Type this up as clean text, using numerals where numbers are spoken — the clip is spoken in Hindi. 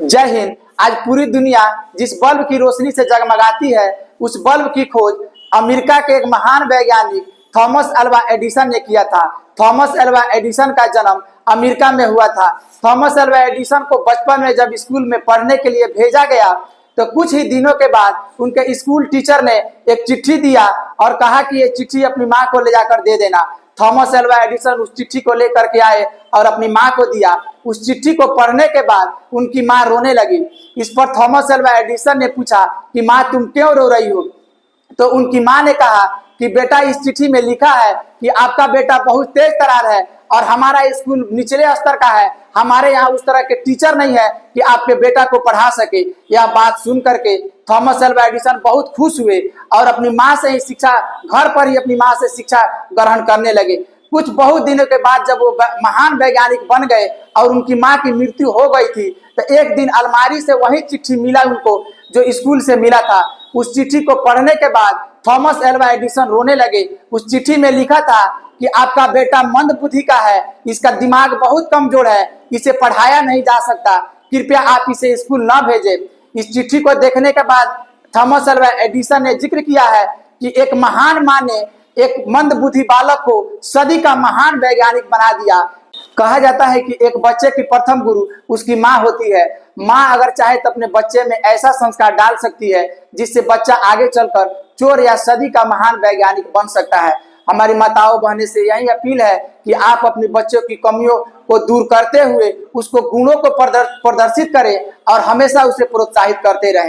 जय हिंद। आज पूरी दुनिया जिस बल्ब की रोशनी से जगमगाती है, उस बल्ब की खोज अमेरिका के एक महान वैज्ञानिक थॉमस अल्वा एडिसन ने किया था। थॉमस अल्वा एडिसन का जन्म अमेरिका में हुआ था। थॉमस अल्वा एडिसन को बचपन में जब स्कूल में पढ़ने के लिए भेजा गया तो कुछ ही दिनों के बाद उनके स्कूल टीचर ने एक चिट्ठी दिया और कहा कि ये चिट्ठी अपनी माँ को ले जाकर दे देना। थॉमस अल्वा एडिसन उस चिट्ठी को लेकर के आए और अपनी माँ को दिया। उस चिट्ठी को पढ़ने के बाद उनकी माँ रोने लगी। इस पर थॉमस अल्वा एडिसन ने पूछा कि माँ तुम क्यों रो रही हो? तो उनकी माँ ने कहा कि बेटा इस चिट्ठी में लिखा है कि आपका बेटा बहुत तेज तर्रार है और हमारा स्कूल निचले स्तर का है, हमारे यहाँ उस तरह के टीचर नहीं है कि आपके बेटा को पढ़ा सके। यह बात सुन करके थॉमस अल्वा एडिसन बहुत खुश हुए और अपनी माँ से ही शिक्षा, घर पर ही अपनी माँ से शिक्षा ग्रहण करने लगे। कुछ बहुत दिनों के बाद जब वो महान वैज्ञानिक बन गए और उनकी माँ की मृत्यु हो गई थी, तो एक दिन अलमारी से वही चिट्ठी मिला उनको जो स्कूल से मिला था। उस चिट्ठी को पढ़ने के बाद थॉमस अल्वा एडिसन रोने लगे। उस चिट्ठी में लिखा था कि आपका बेटा मंद बुद्धि का है, इसका दिमाग बहुत कमजोर है, इसे पढ़ाया नहीं जा सकता, कृपया आप इसे स्कूल न भेजें। इस चिट्ठी को देखने के बाद थॉमस अल्वा एडिसन ने जिक्र किया है कि एक महान माँ ने एक मंद बुद्धि बालक को सदी का महान वैज्ञानिक बना दिया। कहा जाता है कि एक बच्चे की प्रथम गुरु उसकी माँ होती है। माँ अगर चाहे तो अपने बच्चे में ऐसा संस्कार डाल सकती है जिससे बच्चा आगे चलकर चोर या सदी का महान वैज्ञानिक बन सकता है। हमारी माताओं बहनों से यही अपील है कि आप अपने बच्चों की कमियों को दूर करते हुए उसको गुणों को प्रदर्शित करें और हमेशा उसे प्रोत्साहित करते रहें।